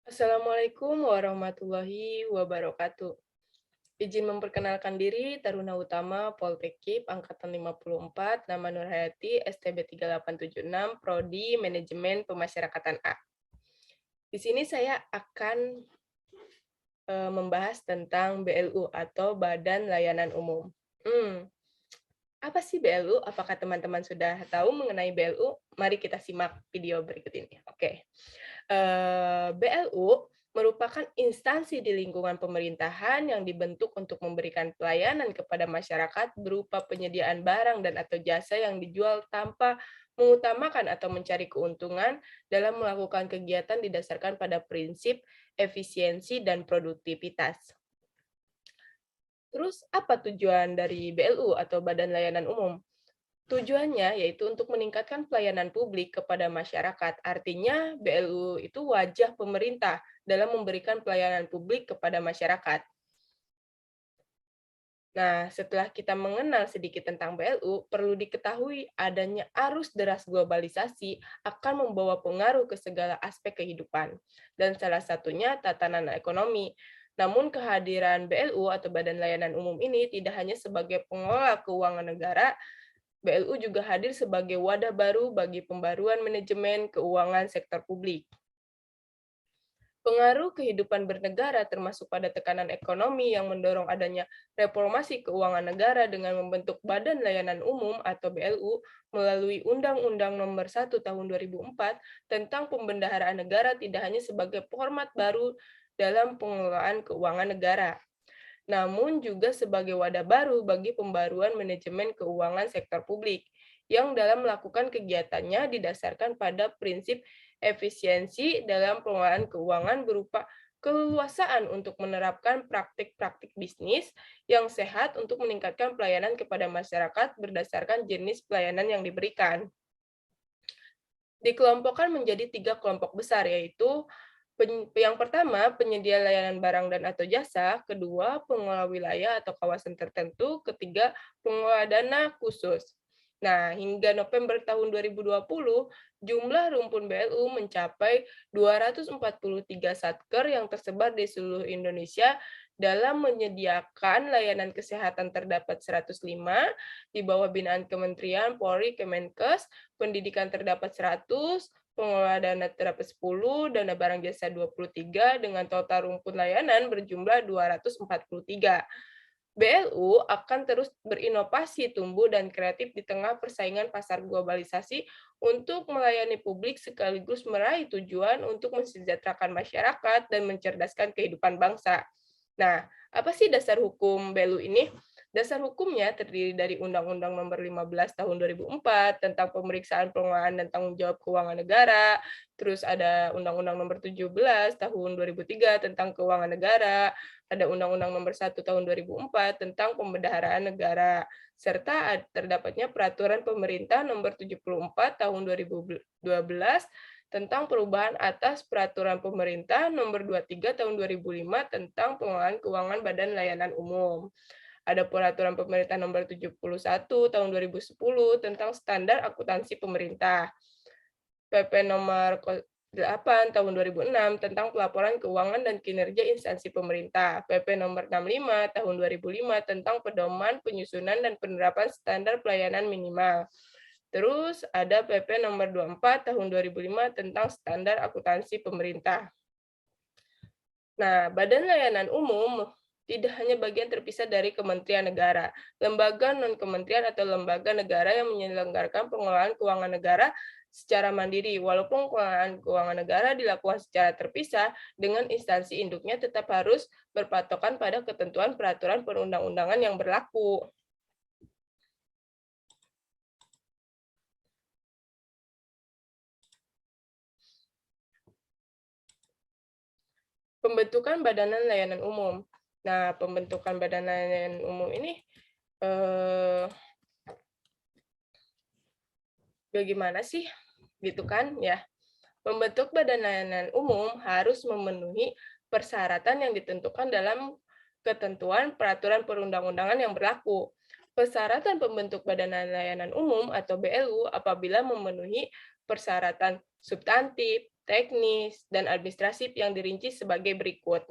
Assalamualaikum warahmatullahi wabarakatuh. Izin memperkenalkan diri, Taruna Utama, Poltekip, Angkatan 54, nama Nurhayati, STB 3876, Prodi Manajemen Pemasyarakatan A. Di sini saya akan membahas tentang BLU atau Badan Layanan Umum. Apa sih BLU? Apakah teman-teman sudah tahu mengenai BLU? Mari kita simak video berikut ini. Oke. BLU merupakan instansi di lingkungan pemerintahan yang dibentuk untuk memberikan pelayanan kepada masyarakat berupa penyediaan barang dan atau jasa yang dijual tanpa mengutamakan atau mencari keuntungan dalam melakukan kegiatan didasarkan pada prinsip efisiensi dan produktivitas. Terus apa tujuan dari BLU atau Badan Layanan Umum? Tujuannya yaitu untuk meningkatkan pelayanan publik kepada masyarakat. Artinya BLU itu wajah pemerintah dalam memberikan pelayanan publik kepada masyarakat. Nah, setelah kita mengenal sedikit tentang BLU, perlu diketahui adanya arus deras globalisasi akan membawa pengaruh ke segala aspek kehidupan, dan salah satunya tatanan ekonomi. Namun kehadiran BLU atau Badan Layanan Umum ini tidak hanya sebagai pengelola keuangan negara, BLU juga hadir sebagai wadah baru bagi pembaruan manajemen keuangan sektor publik. Pengaruh kehidupan bernegara termasuk pada tekanan ekonomi yang mendorong adanya reformasi keuangan negara dengan membentuk Badan Layanan Umum atau BLU melalui Undang-Undang Nomor 1 Tahun 2004 tentang pembendaharaan negara tidak hanya sebagai format baru dalam pengelolaan keuangan negara, namun juga sebagai wadah baru bagi pembaruan manajemen keuangan sektor publik yang dalam melakukan kegiatannya didasarkan pada prinsip efisiensi dalam pengelolaan keuangan berupa keleluasaan untuk menerapkan praktik-praktik bisnis yang sehat untuk meningkatkan pelayanan kepada masyarakat berdasarkan jenis pelayanan yang diberikan. Dikelompokkan menjadi 3 kelompok besar, yaitu yang pertama, penyedia layanan barang dan atau jasa, kedua, pengelola wilayah atau kawasan tertentu, ketiga, pengelola dana khusus. Nah, hingga November tahun 2020, jumlah rumpun BLU mencapai 243 satker yang tersebar di seluruh Indonesia dalam menyediakan layanan kesehatan terdapat 105, di bawah binaan Kementerian Polri Kemenkes, pendidikan terdapat 100, pengelola dana terdapat 10, dana barang jasa 23, dengan total rumpun layanan berjumlah 243. BLU akan terus berinovasi, tumbuh, dan kreatif di tengah persaingan pasar globalisasi untuk melayani publik sekaligus meraih tujuan untuk mensejahterakan masyarakat dan mencerdaskan kehidupan bangsa. Nah, apa sih dasar hukum BLU ini? Dasar hukumnya terdiri dari Undang-Undang Nomor 15 Tahun 2004 tentang pemeriksaan pengelolaan dan tanggung jawab keuangan negara, terus ada Undang-Undang Nomor 17 Tahun 2003 tentang keuangan negara, ada Undang-Undang Nomor 1 Tahun 2004 tentang pembendaharaan negara, serta terdapatnya Peraturan Pemerintah Nomor 74 Tahun 2012 tentang perubahan atas Peraturan Pemerintah Nomor 23 Tahun 2005 tentang pengelolaan keuangan Badan Layanan Umum. Ada Peraturan Pemerintah Nomor 71 Tahun 2010 tentang standar akuntansi pemerintah. PP Nomor 8 Tahun 2006 tentang pelaporan keuangan dan kinerja instansi pemerintah. PP Nomor 65 Tahun 2005 tentang pedoman penyusunan dan penerapan standar pelayanan minimal. Terus ada PP Nomor 24 Tahun 2005 tentang standar akuntansi pemerintah. Nah, Badan Layanan Umum tidak hanya bagian terpisah dari Kementerian Negara, lembaga non-kementerian atau lembaga negara yang menyelenggarakan pengelolaan keuangan negara secara mandiri. Walaupun pengelolaan keuangan negara dilakukan secara terpisah, dengan instansi induknya tetap harus berpatokan pada ketentuan peraturan perundang-undangan yang berlaku. Pembentukan Badan Layanan Umum. Nah, pembentukan Badan Layanan Umum ini bagaimana sih? Gitu kan ya. Pembentuk Badan Layanan Umum harus memenuhi persyaratan yang ditentukan dalam ketentuan peraturan perundang-undangan yang berlaku. Persyaratan pembentuk Badan Layanan Umum atau BLU apabila memenuhi persyaratan substantif, teknis, dan administratif yang dirinci sebagai berikut.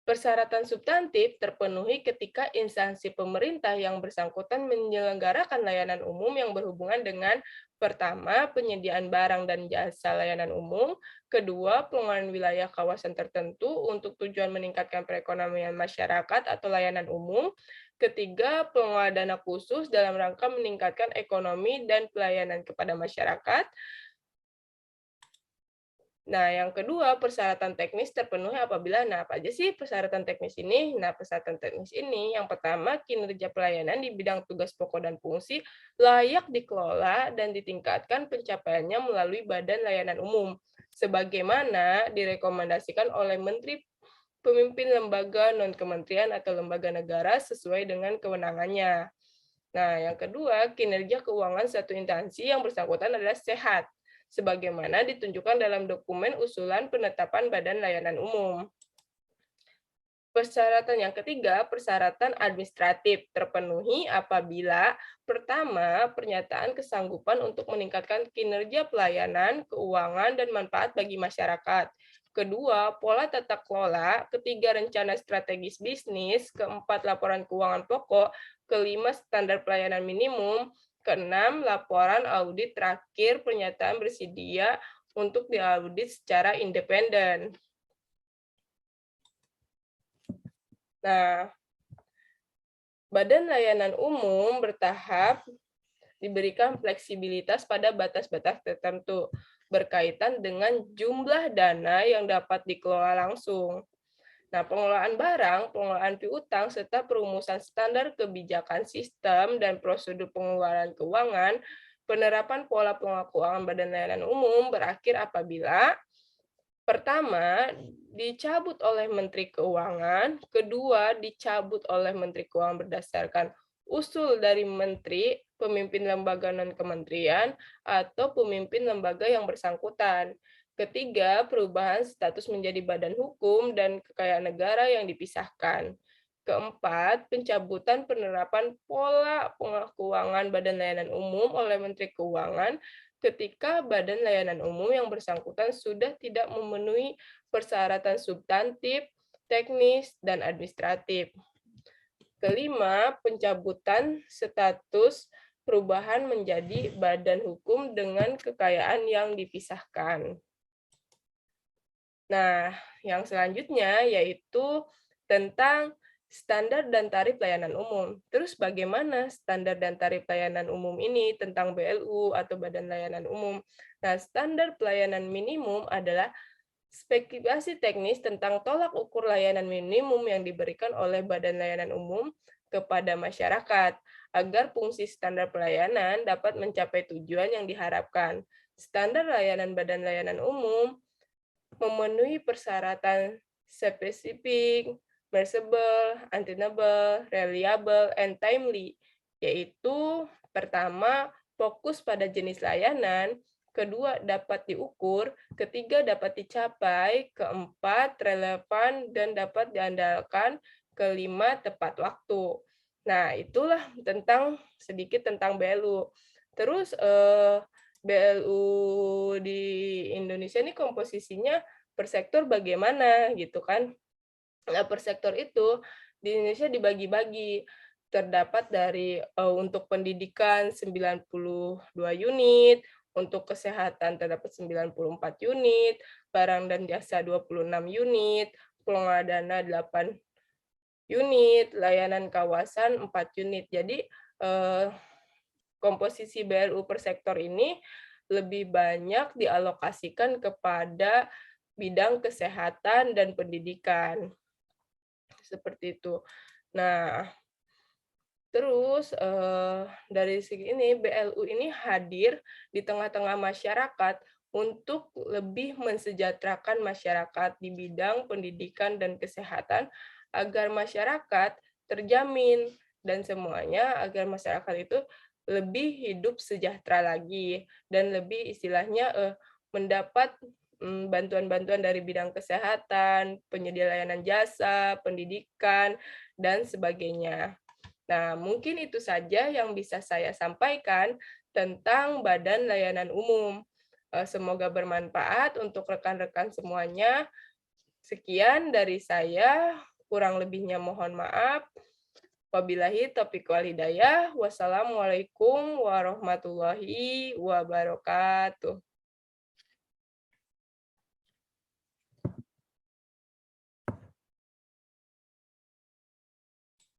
Persyaratan substantif terpenuhi ketika instansi pemerintah yang bersangkutan menyelenggarakan layanan umum yang berhubungan dengan pertama, penyediaan barang dan jasa layanan umum, kedua, pengelolaan wilayah kawasan tertentu untuk tujuan meningkatkan perekonomian masyarakat atau layanan umum, ketiga, pengelolaan dana khusus dalam rangka meningkatkan ekonomi dan pelayanan kepada masyarakat. Nah, yang kedua, persyaratan teknis terpenuhi apabila, apa aja sih persyaratan teknis ini? Nah, persyaratan teknis ini yang pertama, kinerja pelayanan di bidang tugas pokok dan fungsi layak dikelola dan ditingkatkan pencapaiannya melalui Badan Layanan Umum, sebagaimana direkomendasikan oleh Menteri Pemimpin lembaga non-kementerian atau lembaga negara sesuai dengan kewenangannya. Nah, yang kedua, kinerja keuangan satu instansi yang bersangkutan adalah sehat, sebagaimana ditunjukkan dalam dokumen usulan penetapan Badan Layanan Umum. Persyaratan yang ketiga, persyaratan administratif terpenuhi apabila pertama, pernyataan kesanggupan untuk meningkatkan kinerja pelayanan, keuangan, dan manfaat bagi masyarakat. Kedua, pola tata kelola. Ketiga, rencana strategis bisnis. Keempat, laporan keuangan pokok. Kelima, standar pelayanan minimum. Keenam, laporan audit. Terakhir, pernyataan bersedia untuk diaudit secara independen. Nah, Badan Layanan Umum bertahap diberikan fleksibilitas pada batas-batas tertentu berkaitan dengan jumlah dana yang dapat dikelola langsung. Nah, pengelolaan barang, pengelolaan piutang, serta perumusan standar kebijakan sistem dan prosedur pengeluaran keuangan, penerapan pola pengelolaan keuangan Badan Layanan Umum berakhir apabila pertama, dicabut oleh Menteri Keuangan, kedua, dicabut oleh Menteri Keuangan berdasarkan usul dari Menteri, pemimpin lembaga non-kementerian, atau pemimpin lembaga yang bersangkutan. Ketiga, perubahan status menjadi badan hukum dan kekayaan negara yang dipisahkan. Keempat, pencabutan penerapan pola keuangan Badan Layanan Umum oleh Menteri Keuangan ketika Badan Layanan Umum yang bersangkutan sudah tidak memenuhi persyaratan substantif, teknis, dan administratif. Kelima, pencabutan status perubahan menjadi badan hukum dengan kekayaan yang dipisahkan. Nah, yang selanjutnya yaitu tentang standar dan tarif layanan umum. Terus bagaimana standar dan tarif layanan umum ini tentang BLU atau Badan Layanan Umum? Nah, standar pelayanan minimum adalah spesifikasi teknis tentang tolak ukur layanan minimum yang diberikan oleh Badan Layanan Umum kepada masyarakat agar fungsi standar pelayanan dapat mencapai tujuan yang diharapkan. Standar layanan Badan Layanan Umum memenuhi persyaratan spesifik, mergeable, attainable, reliable, and timely, yaitu pertama, fokus pada jenis layanan, kedua, dapat diukur, ketiga, dapat dicapai, keempat, relevan dan dapat diandalkan, kelima, tepat waktu. Nah, itulah sedikit tentang BLU. Terus BLU di Indonesia ini komposisinya per sektor bagaimana gitu kan. Nah, per sektor itu di Indonesia dibagi-bagi. Terdapat dari untuk pendidikan 92 unit, untuk kesehatan terdapat 94 unit, barang dan jasa 26 unit, pengelola dana 8 unit, layanan kawasan 4 unit. Jadi komposisi BLU per sektor ini lebih banyak dialokasikan kepada bidang kesehatan dan pendidikan. Seperti itu. Nah, terus dari segi ini BLU ini hadir di tengah-tengah masyarakat untuk lebih mensejahterakan masyarakat di bidang pendidikan dan kesehatan agar masyarakat terjamin dan semuanya agar masyarakat itu lebih hidup sejahtera lagi dan lebih istilahnya mendapat bantuan-bantuan dari bidang kesehatan, penyedia layanan jasa, pendidikan, dan sebagainya. Nah, mungkin itu saja yang bisa saya sampaikan tentang Badan Layanan Umum. Semoga bermanfaat untuk rekan-rekan semuanya. Sekian dari saya, kurang lebihnya mohon maaf. Wabillahi taufiq wal hidayah. Wassalamualaikum warahmatullahi wabarakatuh.